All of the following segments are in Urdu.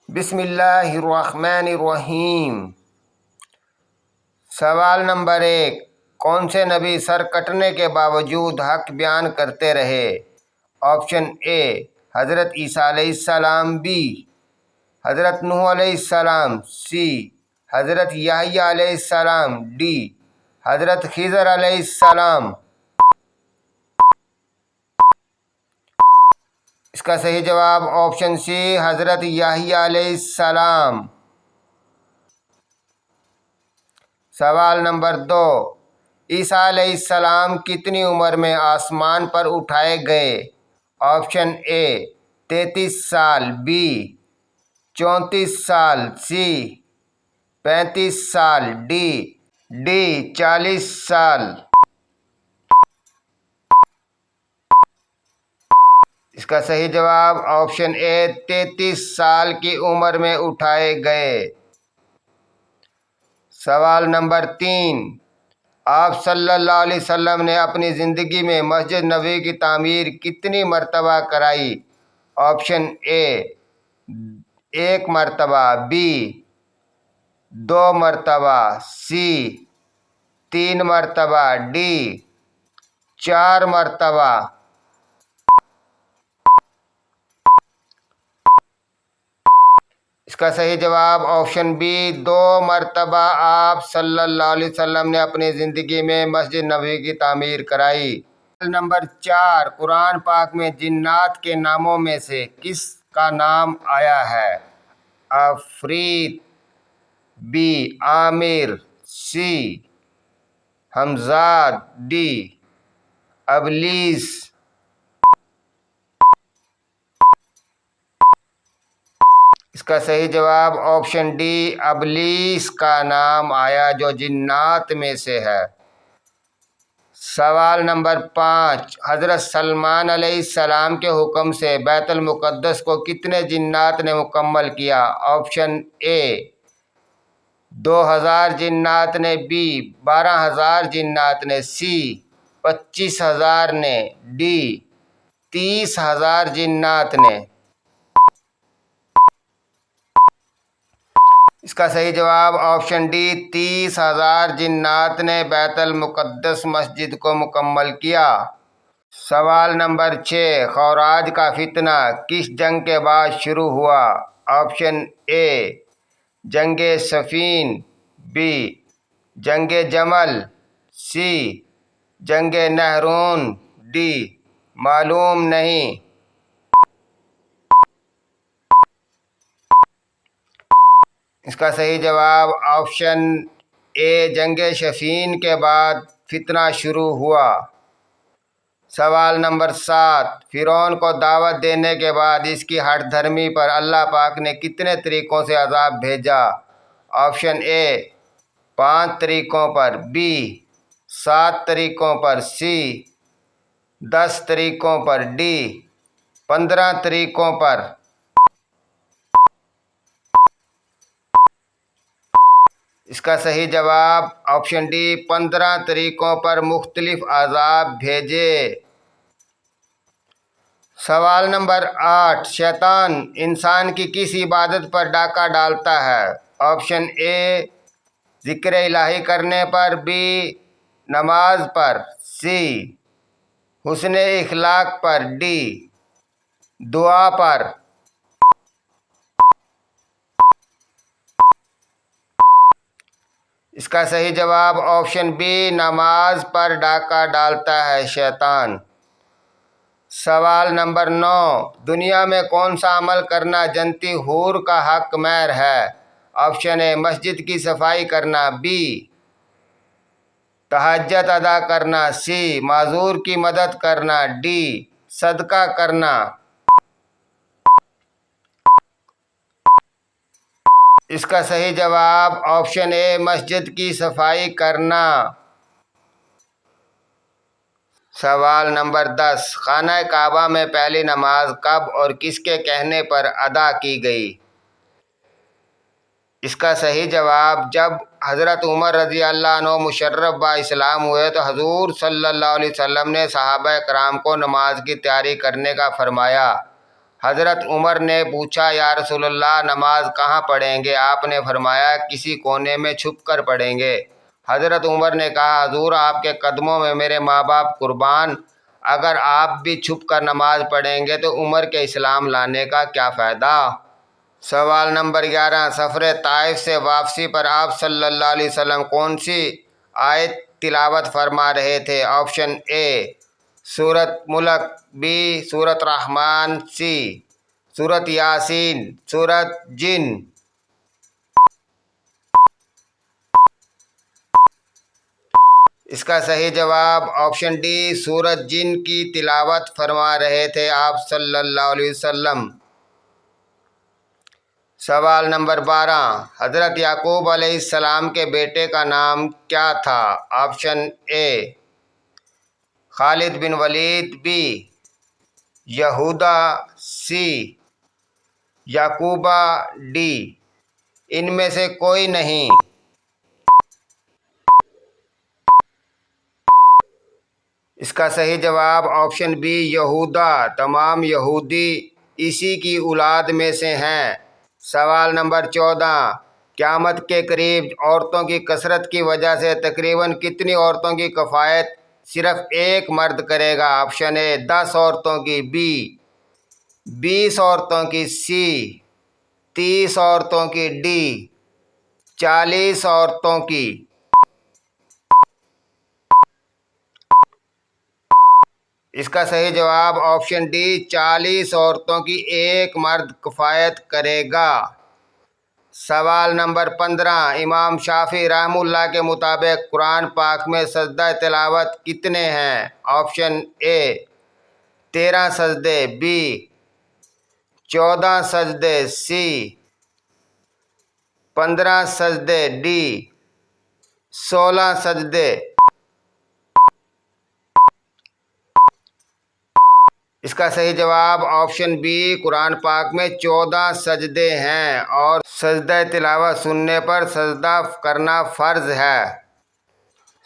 بسم اللہ الرحمن الرحیم۔ سوال نمبر 1، کون سے نبی سر کٹنے کے باوجود حق بیان کرتے رہے؟ آپشن اے حضرت عیسیٰ علیہ السلام، بی حضرت نوح علیہ السلام، سی حضرت یحییٰ علیہ السلام، ڈی حضرت خضر علیہ السلام۔ اس کا صحیح جواب آپشن سی حضرت یحییٰ علیہ السلام۔ سوال نمبر 2، عیسیٰ علیہ السلام کتنی عمر میں آسمان پر اٹھائے گئے؟ آپشن اے 33 سال، بی 34 سال، سی 35 سال، ڈی 40 سال۔ اس کا صحیح جواب آپشن اے 33 سال کی عمر میں اٹھائے گئے۔ سوال نمبر 3، آپ صلی اللہ علیہ وسلم نے اپنی زندگی میں مسجد نبوی کی تعمیر کتنی مرتبہ کرائی؟ آپشن اے 1 مرتبہ، بی 2 مرتبہ، سی 3 مرتبہ، ڈی 4 مرتبہ۔ اس کا صحیح جواب آپشن بی 2 مرتبہ آپ صلی اللہ علیہ وسلم نے اپنی زندگی میں مسجد نبوی کی تعمیر کرائی۔ نمبر 4، قرآن پاک میں جنات کے ناموں میں سے کس کا نام آیا ہے؟ عفریت، بی عامر، سی حمزاد، ڈی ابلیس۔ اس کا صحیح جواب آپشن ڈی ابلیس کا نام آیا جو جنات میں سے ہے۔ سوال نمبر 5، حضرت سلیمان علیہ السلام کے حکم سے بیت المقدس کو کتنے جنات نے مکمل کیا؟ آپشن اے 2000 جنات نے، بی 12000 جنات نے، سی 25000 نے، ڈی 30000 جنات نے۔ اس کا صحیح جواب آپشن ڈی 30000 جنات نے بیت المقدس مسجد کو مکمل کیا۔ سوال نمبر 6، خوراج کا فتنہ کس جنگ کے بعد شروع ہوا؟ آپشن اے جنگ صفین، بی جنگ جمل، سی جنگ نہرون، ڈی معلوم نہیں۔ اس کا صحیح جواب آپشن اے جنگ صفین کے بعد فتنہ شروع ہوا۔ سوال نمبر 7، فرعون کو دعوت دینے کے بعد اس کی ہٹ دھرمی پر اللہ پاک نے کتنے طریقوں سے عذاب بھیجا؟ آپشن اے 5 طریقوں پر، بی 7 طریقوں پر، سی 10 طریقوں پر، ڈی 15 طریقوں پر۔ اس کا صحیح جواب آپشن ڈی 15 طریقوں پر مختلف عذاب بھیجے۔ سوال نمبر 8، شیطان انسان کی کس عبادت پر ڈاکہ ڈالتا ہے؟ آپشن اے ذکر الہی کرنے پر، بی نماز پر، سی حسن اخلاق پر، ڈی دعا پر۔ اس کا صحیح جواب آپشن بی نماز پر ڈاکہ ڈالتا ہے شیطان۔ سوال نمبر 9، دنیا میں کون سا عمل کرنا جنتی حور کا حق مہر ہے؟ آپشن اے مسجد کی صفائی کرنا، بی تہجد ادا کرنا، سی معذور کی مدد کرنا، ڈی صدقہ کرنا۔ اس کا صحیح جواب آپشن اے مسجد کی صفائی کرنا۔ سوال نمبر 10، خانہ کعبہ میں پہلی نماز کب اور کس کے کہنے پر ادا کی گئی؟ اس کا صحیح جواب جب حضرت عمر رضی اللہ عنہ مشرف با اسلام ہوئے تو حضور صلی اللہ علیہ وسلم نے صحابہ کرام کو نماز کی تیاری کرنے کا فرمایا حضرت عمر نے پوچھا یا رسول اللہ نماز کہاں پڑھیں گے؟ آپ نے فرمایا کسی کونے میں چھپ کر پڑھیں گے۔ حضرت عمر نے کہا حضور آپ کے قدموں میں میرے ماں باپ قربان، اگر آپ بھی چھپ کر نماز پڑھیں گے تو عمر کے اسلام لانے کا کیا فائدہ؟ سوال نمبر 11، سفر طائف سے واپسی پر آپ صلی اللہ علیہ وسلم کون سی آیت تلاوت فرما رہے تھے؟ آپشن اے سورۃ ملک، بی سورۃ رحمان، سی سورۃ یاسین، سورۃ جن۔ اس کا صحیح جواب آپشن ڈی سورۃ جن کی تلاوت فرما رہے تھے آپ صلی اللہ علیہ وسلم۔ سوال نمبر 12، حضرت یعقوب علیہ السلام کے بیٹے کا نام کیا تھا؟ Option a Khalid bin Walid, be یہودا، سی یعقوبہ، ڈی ان میں سے کوئی نہیں۔ اس کا صحیح جواب آپشن بی یہودا، تمام یہودی اسی کی اولاد میں سے ہیں۔ سوال نمبر 14، قیامت کے قریب عورتوں کی کثرت کی وجہ سے تقریباً کتنی عورتوں کی کفایت صرف ایک مرد کرے گا؟ آپشن اے 10 عورتوں کی، بی 20 عورتوں کی، سی 30 عورتوں کی، ڈی 40 عورتوں کی۔ اس کا صحیح جواب آپشن ڈی 40 عورتوں کی ایک مرد کفایت کرے گا۔ سوال نمبر 15، امام شافعی رحمہ اللہ کے مطابق قرآن پاک میں سجدہ تلاوت کتنے ہیں؟ آپشن اے 13 سجدے، بی 14 سجدے، سی 15 سجدے، ڈی 16 سجدے۔ اس کا صحیح جواب آپشن بی قرآن پاک میں 14 سجدے ہیں اور سجدہ تلاوت سننے پر سجدہ کرنا فرض ہے۔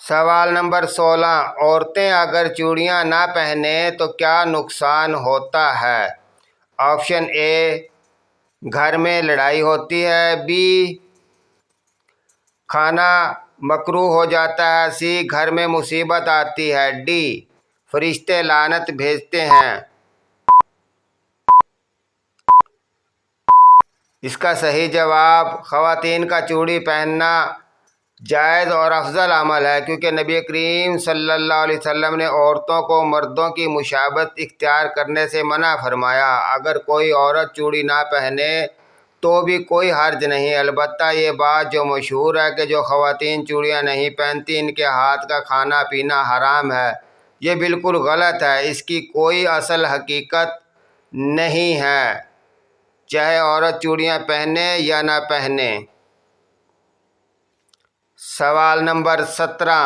سوال نمبر 16، عورتیں اگر چوڑیاں نہ پہنیں تو کیا نقصان ہوتا ہے؟ آپشن اے گھر میں لڑائی ہوتی ہے، بی کھانا مکروہ ہو جاتا ہے، سی گھر میں مصیبت آتی ہے، ڈی فرشتے لعنت بھیجتے ہیں۔ اس کا صحیح جواب خواتین کا چوڑی پہننا جائز اور افضل عمل ہے، کیونکہ نبی کریم صلی اللہ علیہ وسلم نے عورتوں کو مردوں کی مشابہت اختیار کرنے سے منع فرمایا۔ اگر کوئی عورت چوڑی نہ پہنے تو بھی کوئی حرج نہیں، البتہ یہ بات جو مشہور ہے کہ جو خواتین چوڑیاں نہیں پہنتی ان کے ہاتھ کا کھانا پینا حرام ہے، یہ بالکل غلط ہے، اس کی کوئی اصل حقیقت نہیں ہے، چاہے عورت چوڑیاں پہنے یا نہ پہنے۔ سوال نمبر 17،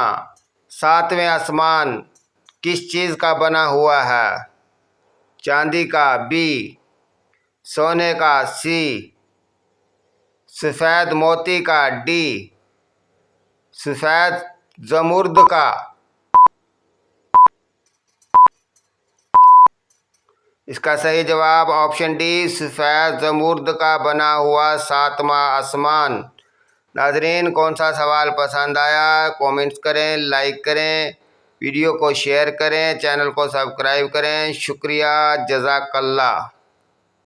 ساتویں آسمان کس چیز کا بنا ہوا ہے؟ چاندی کا، بی سونے کا، سی سفید موتی کا، ڈی سفید زمرد کا۔ اس کا صحیح جواب آپشن ڈی سفید زمرد کا بنا ہوا ساتواں آسمان۔ ناظرین کون سا سوال پسند آیا کومنٹس کریں، لائک کریں، ویڈیو کو شیئر کریں، چینل کو سبسکرائب کریں۔ شکریہ، جزاک اللہ۔